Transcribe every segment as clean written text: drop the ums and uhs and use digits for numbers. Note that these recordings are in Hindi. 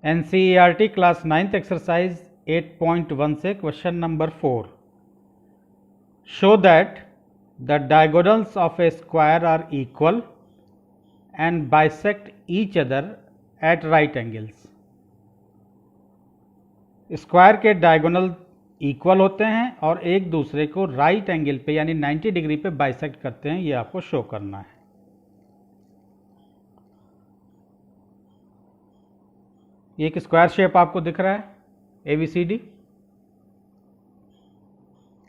NCERT क्लास 9th एक्सरसाइज 8.1 से question number 4. Show that the diagonals of a square are equal and bisect each other at right angles. Square के डायगोनल इक्वल होते हैं और एक दूसरे को राइट एंगल पे यानी 90 डिग्री पे बाइसेक्ट करते हैं, ये आपको शो करना है. ये एक स्क्वायर शेप आपको दिख रहा है ABCD.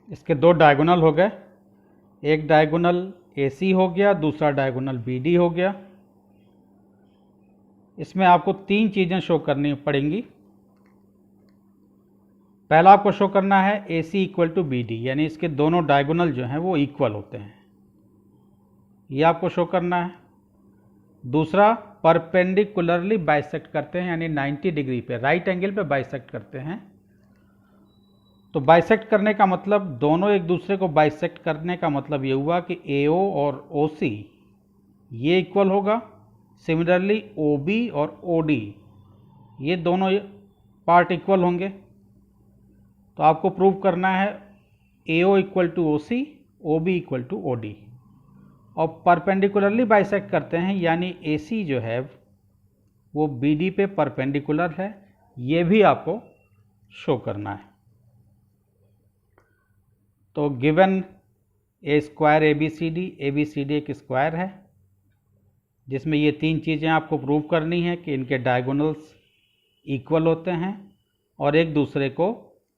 इसके दो डायगोनल हो गए, एक डायगोनल AC हो गया, दूसरा डायगोनल BD हो गया. इसमें आपको तीन चीज़ें शो करनी पड़ेंगी. पहला आपको शो करना है AC इक्वल टू BD, यानी इसके दोनों डायगोनल जो हैं वो इक्वल होते हैं, ये आपको शो करना है. दूसरा परपेंडिकुलरली बाइसेक्ट करते हैं, यानी 90 डिग्री पे राइट एंगल पे बाइसेक्ट करते हैं. तो बाइसेक्ट करने का मतलब, दोनों एक दूसरे को बाइसेक्ट करने का मतलब ये हुआ कि AO और OC ये इक्वल होगा. सिमिलरली OB और OD ये दोनों पार्ट इक्वल होंगे. तो आपको प्रूव करना है AO equal to OC, OB equal to OD. और परपेंडिकुलरली बाइसेक्ट करते हैं, यानी AC जो है वो BD पे परपेंडिकुलर है, ये भी आपको शो करना है. तो गिवन ए स्क्वायर ABCD एक स्क्वायर है जिसमें ये तीन चीज़ें आपको प्रूव करनी है कि इनके डायगोनल्स इक्वल होते हैं और एक दूसरे को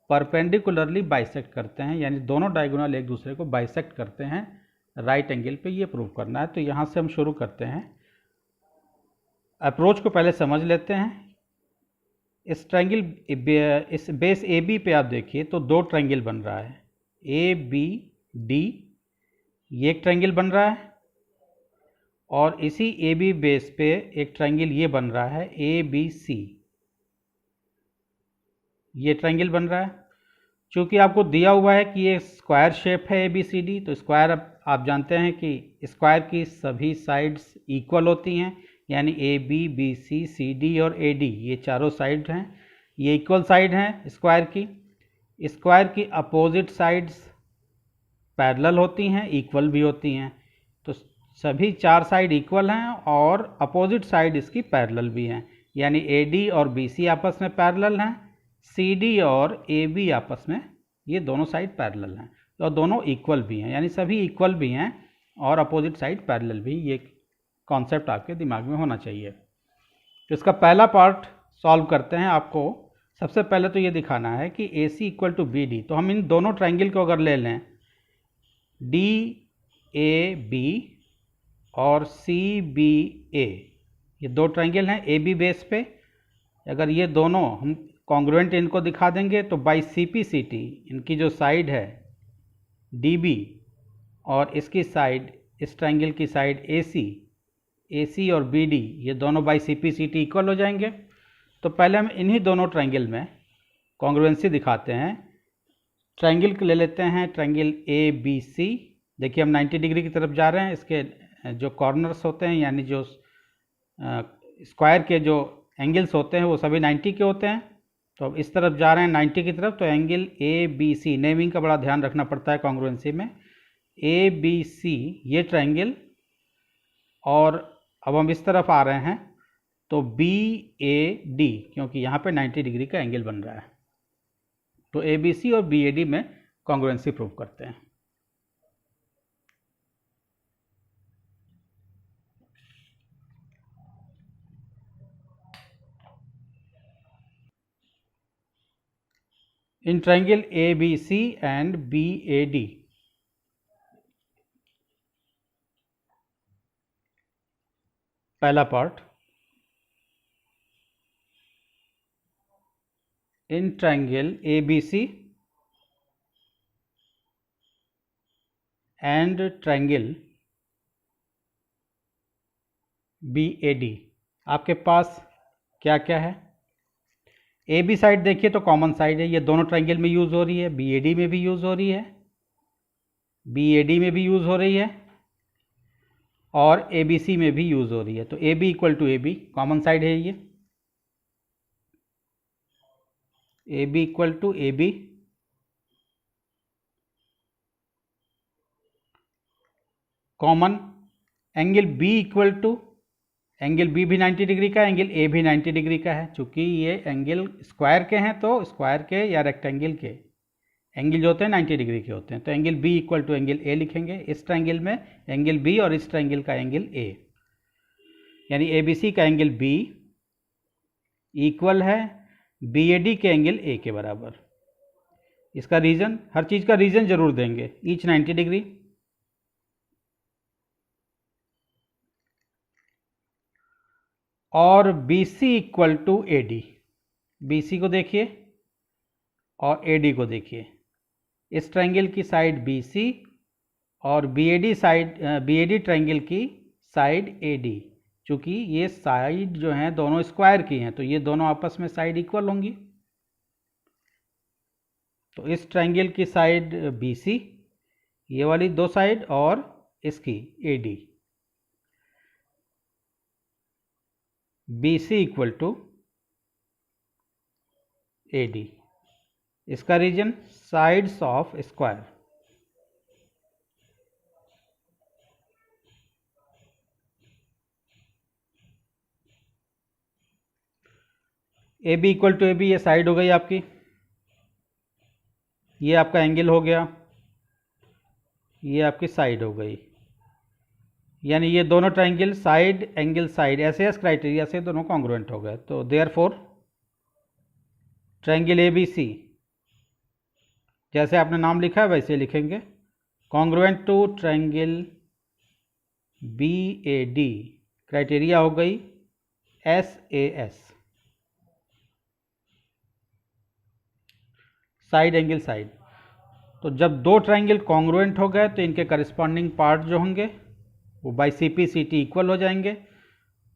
परपेंडिकुलरली बाइसेक्ट करते हैं, यानी दोनों डायगोनल एक दूसरे को बाइसेक्ट करते हैं राइट एंगल पे, ये प्रूव करना है. तो यहाँ से हम शुरू करते हैं. अप्रोच को पहले समझ लेते हैं. इस ट्रायंगल, इस बेस AB पे आप देखिए तो दो ट्रायंगल बन रहा है, ABD, ये एक ट्रायंगल बन रहा है. और इसी AB बेस पे एक ट्रायंगल ये बन रहा है ABC, ये ट्रायंगल बन रहा है. चूँकि आपको दिया हुआ है कि ये स्क्वायर शेप है ABCD, तो स्क्वायर आप जानते हैं कि स्क्वायर की सभी साइड्स इक्वल होती हैं, यानी AB, BC, CD और AD ये चारों साइड हैं, ये इक्वल साइड हैं स्क्वायर की. स्क्वायर की अपोजिट साइड्स पैरेलल होती हैं, इक्वल भी होती हैं. तो सभी चार साइड इक्वल हैं और अपोजिट साइड इसकी पैरेलल भी हैं, यानी AD और BC आपस में पैरेलल हैं, CD और AB आपस में ये दोनों साइड पैरेलल हैं और दोनों इक्वल भी हैं, यानी सभी इक्वल भी हैं और अपोजिट साइड पैरेलल भी. ये कॉन्सेप्ट आपके दिमाग में होना चाहिए. तो इसका पहला पार्ट सॉल्व करते हैं. आपको सबसे पहले तो ये दिखाना है कि AC इक्वल टू BD. तो हम इन दोनों ट्रायंगल को अगर ले लें DAB और CBA, ये दो ट्रायंगल हैं AB बेस पे. अगर ये दोनों हम कॉन्ग्रुएंट इनको दिखा देंगे तो बाई CPCT इनकी जो साइड है DB और इसकी साइड, इस ट्रायंगल की साइड AC और BD ये दोनों बाई CPCT इक्वल हो जाएंगे. तो पहले हम इन्हीं दोनों ट्रायंगल में कॉन्ग्रुएंसी दिखाते हैं. ट्रायंगल ले लेते हैं, ट्रायंगल ABC. देखिए हम 90 डिग्री की तरफ जा रहे हैं. इसके जो कॉर्नर्स होते हैं, यानी जो स्क्वायर के जो एंगल्स होते हैं वो सभी 90 के होते हैं. तो अब इस तरफ जा रहे हैं 90 की तरफ, तो एंगल ABC, नेमिंग का बड़ा ध्यान रखना पड़ता है कॉन्ग्रुएंसी में. ABC ये ट्रायंगल, और अब हम इस तरफ आ रहे हैं तो BAD, क्योंकि यहाँ पे 90 डिग्री का एंगल बन रहा है. तो ABC और BAD में कॉन्ग्रुएंसी प्रूव करते हैं. In triangle ABC and BAD, पहला part, in triangle ABC and triangle BAD, आपके पास क्या क्या है. AB साइड देखिए तो कॉमन साइड है, ये दोनों ट्रायंगल में यूज़ हो रही है, BAD में भी यूज़ हो रही है, BAD में भी यूज़ हो रही है और ABC में भी यूज़ हो रही है. तो AB equal to AB common side है ये. A B equal to A B, common angle B equal to, angle B भी 90 डिग्री का है, एंगल ए भी 90 डिग्री का है। चूंकि ये एंगल स्क्वायर के हैं तो स्क्वायर के या रेक्टेंगल के एंगल जो होते हैं 90 डिग्री के होते हैं, तो angle B equal to angle A लिखेंगे। इस ट्रायंगल में एंगल बी और इस ट्रायंगल का एंगल ए, यानी ए बी सी का एंगल बी इक्वल है बी ए डी के एंगल ए के बराबर। इसका रीजन, हर चीज़ का रीजन जरूर देंगे, ईच 90 डिग्री। और B C equal to A D, B C को देखिए और ए डी को देखिए। इस ट्रायंगल की साइड बी सी और B A D side, B A D triangle की साइड ए डी। चूँकि ये साइड जो हैं दोनों स्क्वायर की हैं तो ये दोनों आपस में साइड इक्वल होंगी। तो इस ट्रायंगल की साइड बी सी, ये वाली दो साइड, और इसकी A D, B C equal to A D. इसका reason sides of square. A B equal to A B, ये साइड हो गई आपकी, ये आपका एंगल हो गया, ये आपकी साइड हो गई। यानी ये दोनों ट्रायंगल साइड एंगल साइड ऐसे इस क्राइटेरिया से दोनों कॉन्ग्रुएंट हो गए। तो therefore triangle A B C, जैसे आपने नाम लिखा है वैसे लिखेंगे, congruent to triangle B A D, criteria हो गई S A S, side angle side. तो जब दो ट्रायंगल कॉन्ग्रुएंट हो गए तो इनके करस्पॉन्डिंग पार्ट जो होंगे वो by C P C T equal हो जाएंगे।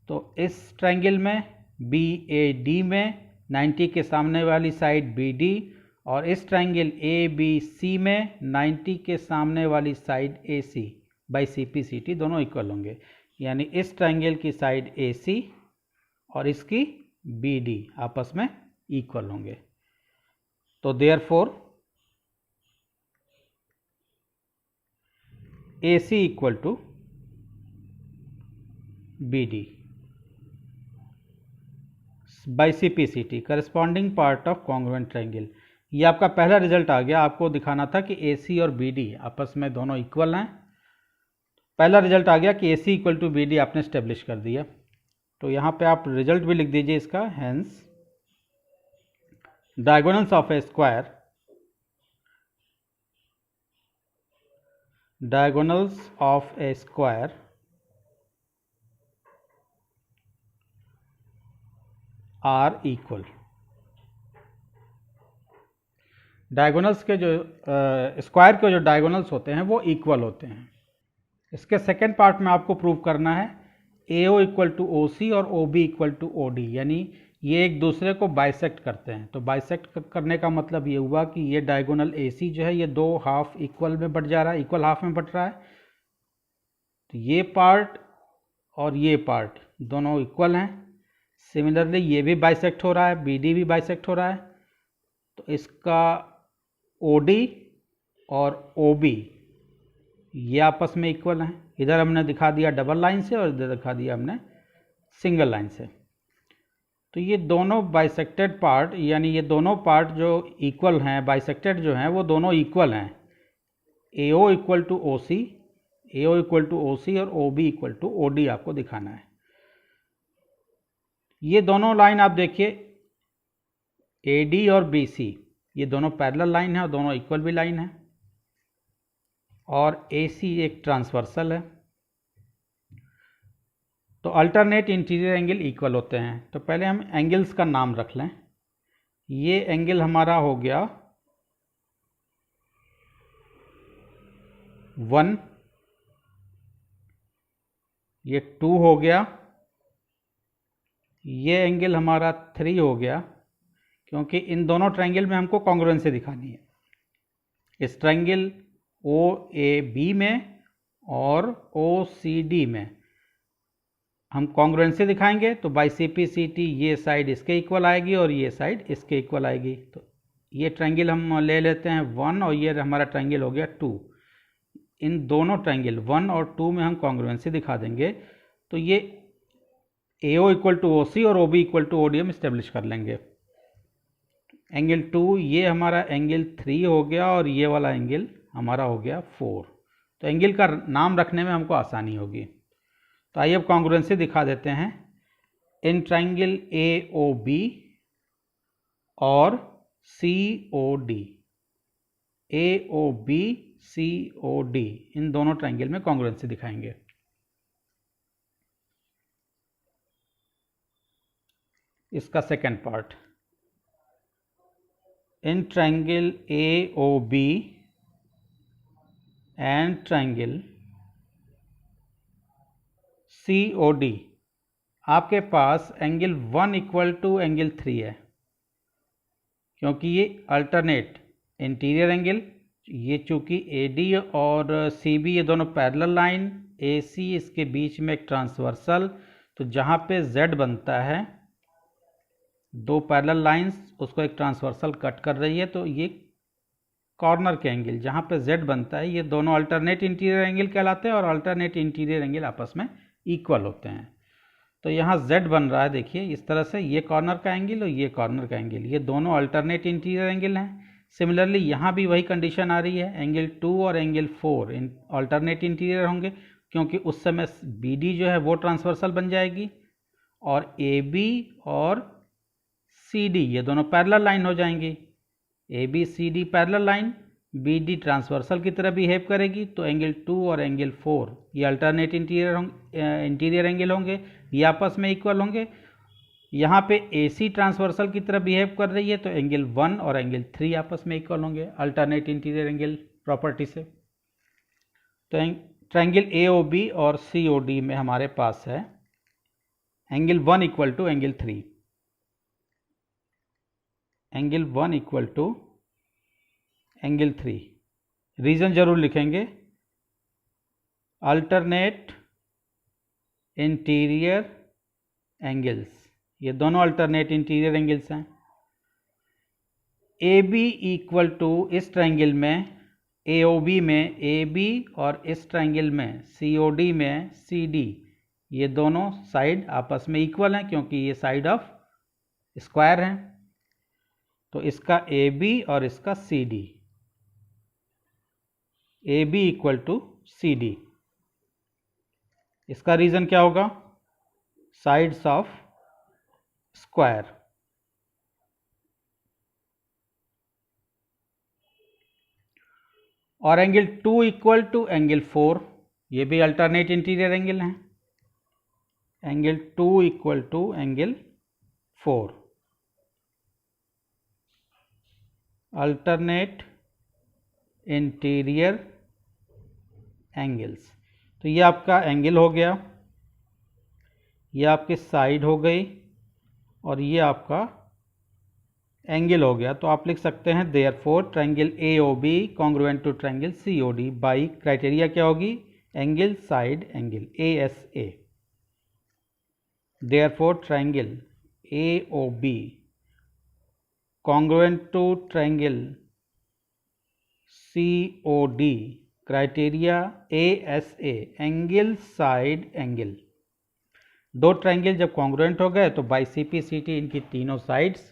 तो इस ट्रायंगल में बी ए डी में 90 के सामने वाली साइड बी डी, और इस ट्रायंगल ए बी सी में 90 के सामने वाली side A C by C P C T दोनों इक्वल होंगे। यानी इस ट्रायंगल की साइड ए सी और इसकी बी डी आपस में इक्वल होंगे। तो therefore A C equal to B D by C P C T, corresponding part of congruent triangle. ये आपका पहला रिजल्ट आ गया। आपको दिखाना था कि ए सी और बी डी आपस में दोनों इक्वल हैं। पहला रिजल्ट आ गया कि ए C equal to B D आपने स्टेब्लिश कर दिया। तो यहाँ पे आप रिजल्ट भी लिख दीजिए इसका, hence diagonals of a square, diagonals of a square are equal. Diagonals के जो स्क्वायर के जो डायगोनल्स होते हैं वो इक्वल होते हैं। इसके सेकेंड पार्ट में आपको प्रूव करना है ए O equal to O C और O B equal to O D, यानी ये एक दूसरे को बाइसेक्ट करते हैं। तो बाइसेक्ट करने का मतलब ये हुआ कि ये डायगोनल ए सी जो है ये दो हाफ इक्वल में बट जा रहा है, इक्वल हाफ में बट रहा है। तो ये पार्ट और ये पार्ट दोनों इक्वल हैं। सिमिलरली ये भी बाइसेक्ट हो रहा है, बी डी भी बाइसेक्ट हो रहा है। तो इसका ओ डी और ओ बी ये आपस में इक्वल हैं। इधर हमने दिखा दिया डबल लाइन से और इधर दिखा दिया हमने सिंगल लाइन से। तो ये दोनों बाइसेक्टेड पार्ट, यानी ये दोनों पार्ट जो इक्वल हैं, बाइसेक्टेड जो हैं वो दोनों इक्वल हैं। A O equal to O C, A O equal to O C और O B equal to O D आपको दिखाना है। ये दोनों लाइन आप देखिए, ए डी और बी सी ये दोनों पैरेलल लाइन है और दोनों इक्वल भी लाइन है, और ए सी एक ट्रांसवर्सल है। तो अल्टरनेट इंटीरियर एंगल इक्वल होते हैं। तो पहले हम एंगल्स का नाम रख लें। ये एंगल हमारा हो गया 1, ये 2 हो गया, ये एंगल हमारा 3 हो गया, क्योंकि इन दोनों ट्रायंगल में हमको कॉन्ग्रुएंसी दिखानी है। इस ट्रायंगल ओ ए बी में और ओ सी डी में हम कॉन्ग्रुएंसी दिखाएंगे तो by C P C T ये साइड इसके इक्वल आएगी और ये साइड इसके इक्वल आएगी। तो ये ट्रायंगल हम ले लेते हैं 1 और ये हमारा ट्रायंगल हो गया 2। इन दोनों ट्रायंगल 1 और 2 में हम कॉन्ग्रुएंसी दिखा देंगे तो ये AO इक्वल टू OC और OB इक्वल टू OD हम इस्टेब्लिश कर लेंगे। एंगल 2 ये हमारा एंगल 3 हो गया और ये वाला एंगल हमारा हो गया 4। तो एंगल का नाम रखने में हमको आसानी होगी। तो आइए अब कॉन्ग्रुएंसी दिखा देते हैं। इन ट्रायंगल AOB और COD, AOB COD इन दोनों ट्रायंगल में कॉन्ग्रुएंसी दिखाएंगे। इसका second part, in triangle AOB and triangle COD आपके पास एंगल 1 इक्वल टू एंगल 3 है, क्योंकि ये अल्टरनेट इंटीरियर एंगल, ये चूंकि AD और CB ये दोनों पैरेलल लाइन, AC इसके बीच में एक ट्रांसवर्सल, तो जहाँ पे Z बनता है दो पैरेलल लाइंस उसको एक ट्रांसवर्सल कट कर रही है, तो ये कॉर्नर के एंगल जहाँ पे Z बनता है ये दोनों अल्टरनेट इंटीरियर एंगल कहलाते हैं और अल्टरनेट इंटीरियर एंगल आपस में इक्वल होते हैं। तो यहाँ Z बन रहा है, देखिए इस तरह से, ये कॉर्नर का एंगल और ये कॉर्नर का एंगल, ये दोनों अल्टरनेट इंटीरियर एंगल हैं। सिमिलरली यहाँ भी वही कंडीशन आ रही है, एंगल 2 और एंगल 4 इन अल्टरनेट इंटीरियर होंगे, क्योंकि उस समय BD जो है वो ट्रांसवर्सल बन जाएगी और AB और CD ये दोनों पैरेलल लाइन हो जाएंगी। AB CD parallel line, BD transversal की तरह बिहेव करेगी, तो एंगल 2 और एंगल 4 ये अल्टरनेट इंटीरियर एंगल होंगे, ये आपस में इक्वल होंगे। यहाँ पे AC ट्रांसवर्सल की तरह बिहेव कर रही है, तो एंगल 1 और एंगल 3 आपस में इक्वल होंगे अल्टरनेट इंटीरियर एंगल प्रॉपर्टी से। तो ट्रायंगल AOB और COD में हमारे पास है angle 1 equal to angle 3, angle 1 equal to angle 3। Reason जरूर लिखेंगे, अल्टरनेट इंटीरियर एंगल्स, ये दोनों अल्टरनेट इंटीरियर एंगल्स हैं। AB इक्वल टू इस ट्रायंगल में AOB में AB और इस ट्रायंगल में COD में CD, ये दोनों साइड आपस में इक्वल हैं क्योंकि ये साइड ऑफ स्क्वायर हैं। तो इसका AB और इसका CD, AB equal to CD, इसका रीज़न क्या होगा, साइड्स ऑफ स्क्वायर। और एंगल 2 इक्वल टू एंगल 4, ये भी अल्टरनेट इंटीरियर एंगल हैं, angle 2 equal to angle 4, alternate interior angles. तो ये आपका एंगल हो गया, ये आपकी साइड हो गई और ये आपका एंगल हो गया। तो आप लिख सकते हैं therefore triangle AOB congruent to triangle COD by criteria क्या होगी, angle side angle ASA। Therefore triangle AOB congruent to triangle COD criteria ASA, angle side angle. दो ट्रायंगल जब कॉन्ग्रुएंट हो गए तो बाई CPCT इनकी तीनों साइड्स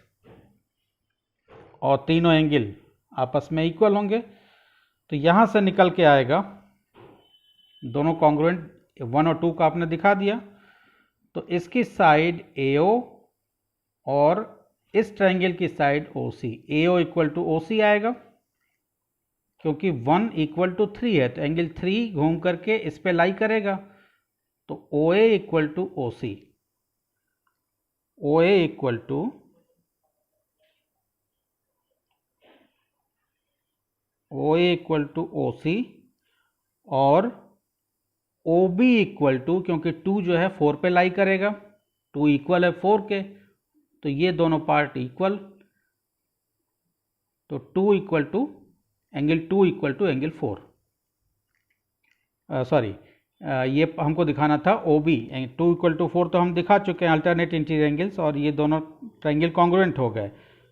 और तीनों एंगल आपस में इक्वल होंगे। तो यहाँ से निकल के आएगा, दोनों कॉन्ग्रुएंट 1 और 2 का आपने दिखा दिया, तो इसकी साइड AO और इस ट्रायंगल की side OC, AO equal to OC आएगा क्योंकि 1 इक्वल टू 3 है, तो एंगल 3 घूम करके इस पे लाई करेगा, तो OA equal to OC, OA equal to OA equal to OC और OB इक्वल टू, क्योंकि 2 जो है 4 पे लाई करेगा, 2 इक्वल है 4 के, तो ये दोनों पार्ट इक्वल, तो 2 equal to angle 2 equal to angle 4, sorry ये हमको दिखाना था ओ बी, 2 = 4 तो हम दिखा चुके हैं अल्टरनेट इंटीरियर एंगल्स, और ये दोनों ट्रायंगल कॉन्ग्रुएंट हो गए।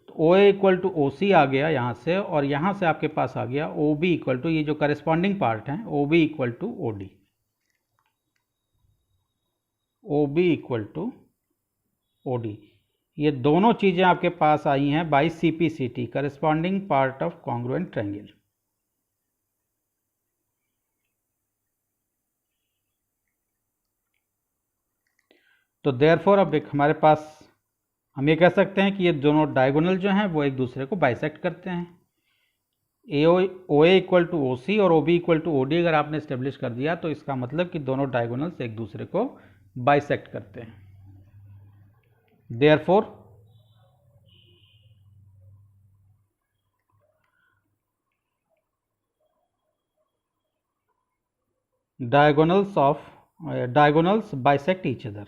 तो ओ ए इक्वल टू ओ सी आ गया यहाँ से, और यहाँ से आपके पास आ गया ओ बी इक्वल टू, ये जो करस्पॉन्डिंग पार्ट है, O B equal to O D, O B equal to O D. ये दोनों चीज़ें आपके पास आई हैं by C P C T, corresponding part of congruent triangle. तो देयरफॉर अब एक हमारे पास हम ये कह सकते हैं कि ये दोनों डायगोनल जो हैं वो एक दूसरे को बाइसेक्ट करते हैं। ओ ए इक्वल टू ओ सी और O B equal to O D अगर आपने इस्टेब्लिश कर दिया तो इसका मतलब कि दोनों डायगोनल्स एक दूसरे को बाइसेक्ट करते हैं। Therefore diagonals bisect each other।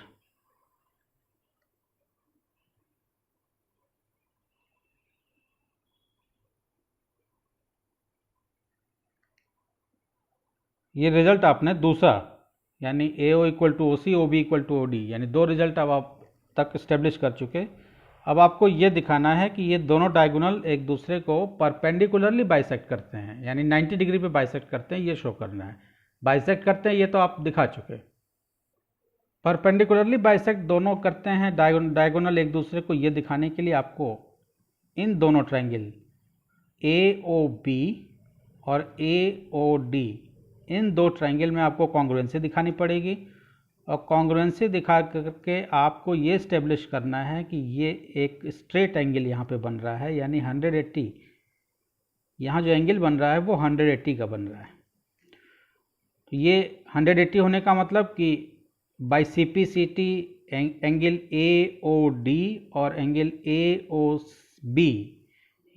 ये रिजल्ट आपने दूसरा, यानी A O equal to O C, O B equal to O D, यानी दो रिजल्ट अब आप तक इस्टेब्लिश कर चुके। अब आपको ये दिखाना है कि ये दोनों डायगोनल एक दूसरे को परपेंडिकुलरली बाइसेक्ट करते हैं, यानी 90 डिग्री पे बाइसेक्ट करते हैं, ये शो करना है। बाइसेक्ट करते हैं ये तो आप दिखा चुके। परपेंडिकुलरली बाइसेक्ट दोनों करते हैं डायगोनल एक दूसरे को, ये दिखाने के लिए आपको इन दोनों ट्रायंगल ए ओ बी और ए ओ डी, इन दो ट्रायंगल में आपको कॉन्ग्रुएंसी दिखानी पड़ेगी, और कॉन्ग्रुएंसी दिखा करके आपको ये इस्टेब्लिश करना है कि ये एक स्ट्रेट एंगल यहाँ पे बन रहा है, यानी 180, यहाँ जो एंगल बन रहा है वो 180 का बन रहा है। तो ये 180 होने का मतलब कि by C P C T angle A O D और एंगल ए ओ बी,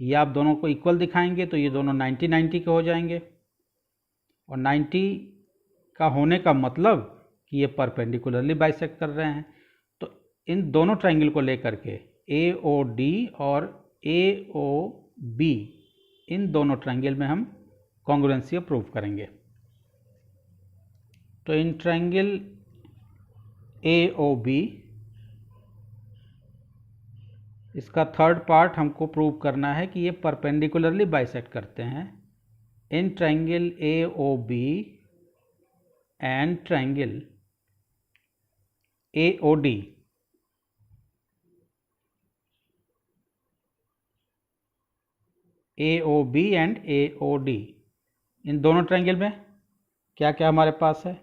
ये आप दोनों को इक्वल दिखाएंगे तो ये दोनों 90-90 के हो जाएंगे, और 90 का होने का मतलब कि ये परपेंडिकुलरली बाइसेक्ट कर रहे हैं। तो इन दोनों ट्रायंगल को लेकर के ए ओ डी और ए ओ बी, इन दोनों ट्रायंगल में हम कॉन्ग्रुएंसी प्रूव करेंगे। तो in triangle A O B, इसका थर्ड पार्ट हमको प्रूव करना है कि ये परपेंडिकुलरली बाइसेक्ट करते हैं। In triangle A O B and triangle A O D, A O B and A O D, इन दोनों ट्रायंगल में क्या क्या हमारे पास है।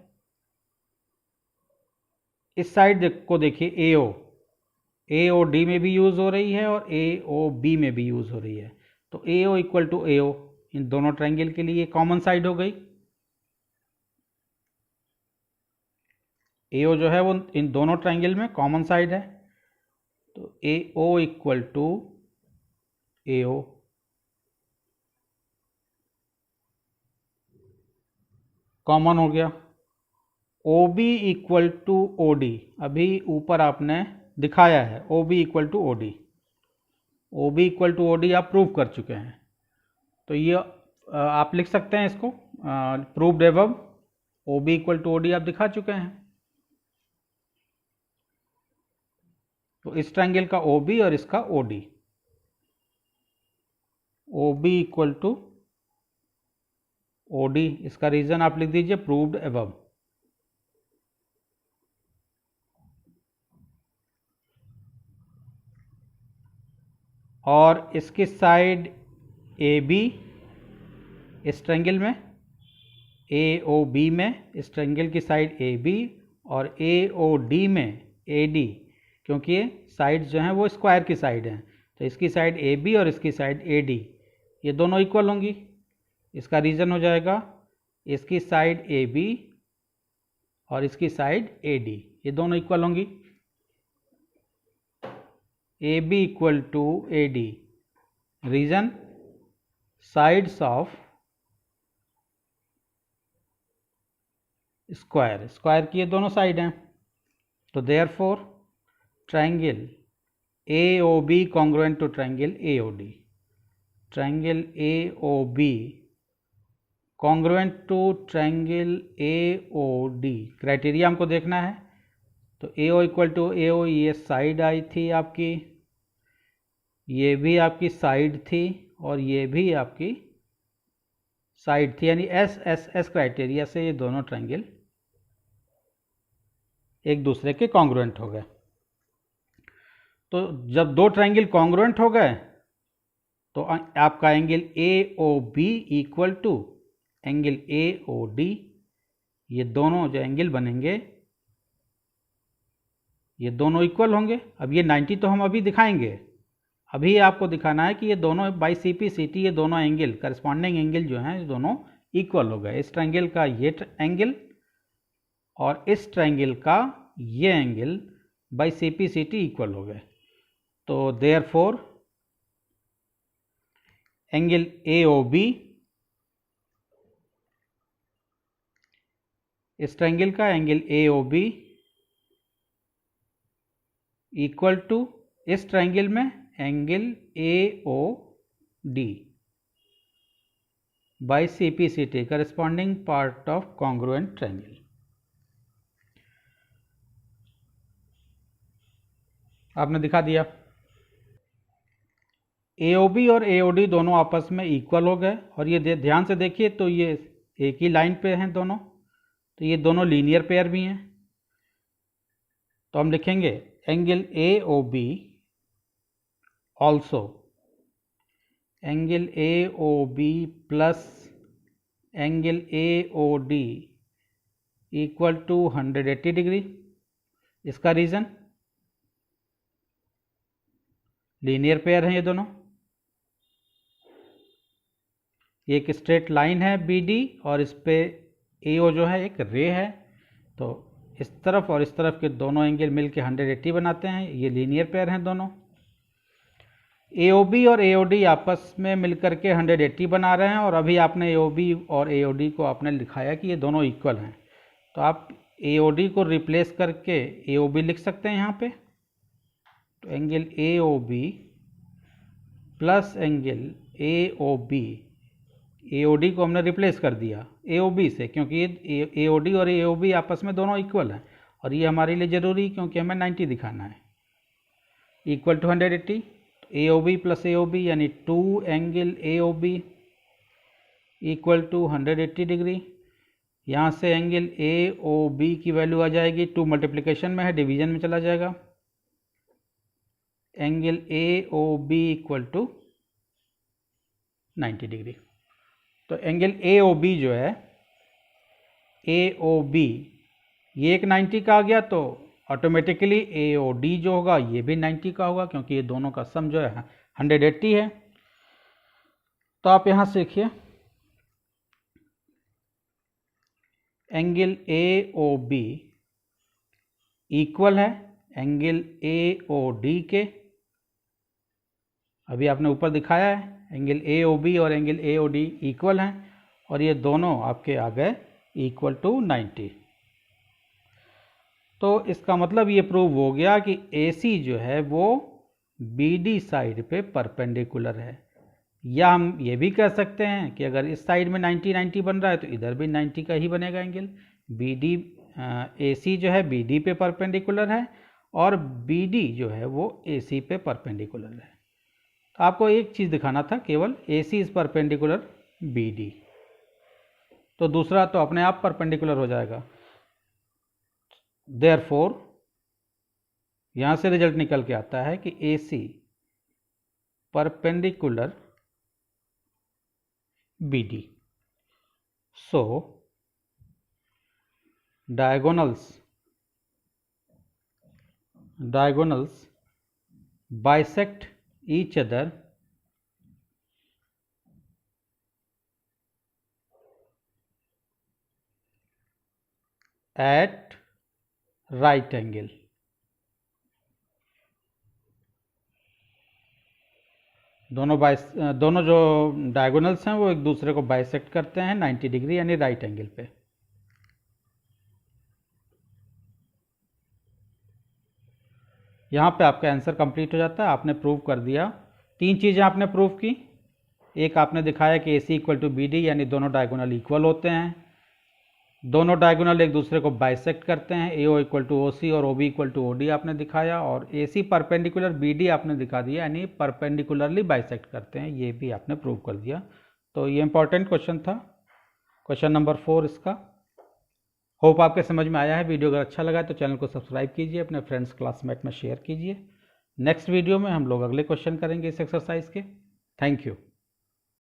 इस साइड को देखिए, ए ओ डी में भी यूज़ हो रही है और ए ओ बी में भी यूज़ हो रही है। तो A O equal to A ओ, इन दोनों ट्रायंगल के लिए कॉमन साइड हो गई। ए ओ जो है वो इन दोनों ट्रायंगल में कॉमन साइड है, तो A O equal to A O. Common हो गया। O B equal to O D, अभी ऊपर आपने दिखाया है O B equal to O D, O B equal to O D आप प्रूव कर चुके हैं। तो ये आप लिख सकते हैं इसको, proved above, O B equal to O D आप दिखा चुके हैं। तो इस ट्रायंगल का ओ बी और इसका O D, O B equal to O D, इसका रीजन आप लिख दीजिए प्रूव्ड एबव। और इसकी साइड ए बी इस ट्रायंगल में, ए ओ बी में इस ट्रायंगल की साइड ए बी, और ए ओ डी में ए डी, क्योंकि ये साइड्स जो हैं वो स्क्वायर की साइड हैं, तो इसकी साइड ए बी और इसकी साइड ए डी, ये दोनों इक्वल होंगी। इसका रीज़न हो जाएगा इसकी साइड ए बी और इसकी साइड ए डी, ये दोनों इक्वल होंगी। A B equal to A D, reason sides of square, square की ये दोनों साइड हैं। तो therefore triangle A O B congruent to triangle A O D, triangle A O B congruent to triangle A O D, criteria हमको देखना है। तो A O equal to A ओ, ये साइड आई थी आपकी, ये भी आपकी साइड थी और ये भी आपकी साइड थी, यानी एस एस एस क्राइटेरिया से ये दोनों ट्रायंगल एक दूसरे के कॉन्ग्रुएंट हो गए। तो जब दो ट्रायंगल कॉन्ग्रुएंट हो गए तो आपका angle A O B equal to angle A O D, ये दोनों जो एंगल बनेंगे ये दोनों इक्वल होंगे। अब ये 90 तो हम अभी दिखाएंगे, अभी आपको दिखाना है कि ये दोनों by C P C T ये दोनों एंगल करस्पॉन्डिंग एंगल जो हैं दोनों इक्वल हो गए। इस ट्रायंगल का ये एंगल और इस ट्रायंगल का ये angle by C P C T equal हो गए। तो therefore angle A O B, इस ट्रायंगल का angle A O B equal to इस ट्रायंगल में angle A O D by C P C T, corresponding part of congruent triangle. आपने दिखा दिया। ए ओ बी और ए ओ डी दोनों आपस में इक्वल हो गए और ये ध्यान से देखिए तो ये एक ही लाइन पे हैं दोनों, तो ये दोनों लीनियर पेयर भी हैं। तो हम लिखेंगे angle A O B also angle A O B plus angle A O D equal to 180 degree. इसका रीज़न लीनियर पेयर हैं ये दोनों, ये एक स्ट्रेट लाइन है बी डी और इस पे ए ओ जो है एक रे है, तो इस तरफ और इस तरफ के दोनों एंगल मिलके 180 बनाते हैं। ये लीनियर पेयर हैं दोनों। ए ओ बी और ए ओ डी आपस में मिलकर के 180 बना रहे हैं और अभी आपने ए ओ बी और ए ओ डी को आपने लिखाया कि ये दोनों इक्वल हैं, तो आप ए ओ डी को रिप्लेस करके ए ओ बी लिख सकते हैं यहाँ पे। तो angle A O B plus angle A O B, A O D को हमने रिप्लेस कर दिया ए ओ बी से, क्योंकि ये ए ओ डी और ए ओ बी आपस में दोनों इक्वल हैं और ये हमारे लिए ज़रूरी क्योंकि हमें 90 दिखाना है। Equal to 180, A O B plus A O B यानी 2 angle A O B equal to 180 degree. यहाँ से एंगल ए ओ बी की वैल्यू आ जाएगी, 2 मल्टीप्लिकेशन में है, डिवीजन में चला जाएगा। Angle A O B equal to 90 degree. तो एंगल ए ओ बी जो है ए ओ बी ये एक 90 का आ गया, तो ऑटोमेटिकली ए ओ डी जो होगा ये भी 90 का होगा क्योंकि ये दोनों का सम जो है 180 है। तो आप यहाँ से देखिए angle A O B equal है एंगल ए ओ डी के। अभी आपने ऊपर दिखाया है एंगल ए ओ बी और angle A O D equal हैं और ये दोनों आपके आ गए इक्वल टू 90। तो इसका मतलब ये प्रूव हो गया कि ए सी जो है वो बी डी साइड पे परपेंडिकुलर है। या हम ये भी कह सकते हैं कि अगर इस साइड में 90 बन रहा है तो इधर भी 90 का ही बनेगा एंगल। बी डी ए सी जो है बी डी पे परपेंडिकुलर है और बी डी जो है वो ए सी पे परपेंडिकुलर है। तो आपको एक चीज़ दिखाना था, केवल ए सी इज़ परपेंडिकुलर बी डी, तो दूसरा तो अपने आप परपेंडिकुलर हो जाएगा। देयरफॉर यहाँ से रिजल्ट निकल के आता है कि ए C perpendicular B D. So diagonals bisect each other at right angle। दोनों जो डायगोनल्स हैं वो एक दूसरे को बाइसेक्ट करते हैं 90 डिग्री यानी राइट एंगल पे। यहाँ पे आपका आंसर कंप्लीट हो जाता है। आपने प्रूव कर दिया, 3 चीज़ें आपने प्रूव की। एक आपने दिखाया कि AC इक्वल टू BD, यानी दोनों डायगोनल इक्वल होते हैं, दोनों डायगोनल एक दूसरे को बाइसेक्ट करते हैं, AO इक्वल टू OC और OB इक्वल टू OD आपने दिखाया, और AC परपेंडिकुलर BD आपने दिखा दिया, यानी परपेंडिकुलरली बाइसेक्ट करते हैं, ये भी आपने प्रूव कर दिया। तो ये इंपॉर्टेंट क्वेश्चन था, क्वेश्चन नंबर 4 इसका। होप आपके समझ में आया है। वीडियो अगर अच्छा लगा तो चैनल को सब्सक्राइब कीजिए, अपने फ्रेंड्स क्लासमेट में शेयर कीजिए। नेक्स्ट वीडियो में हम लोग अगले क्वेश्चन करेंगे इस एक्सरसाइज के। Thank you.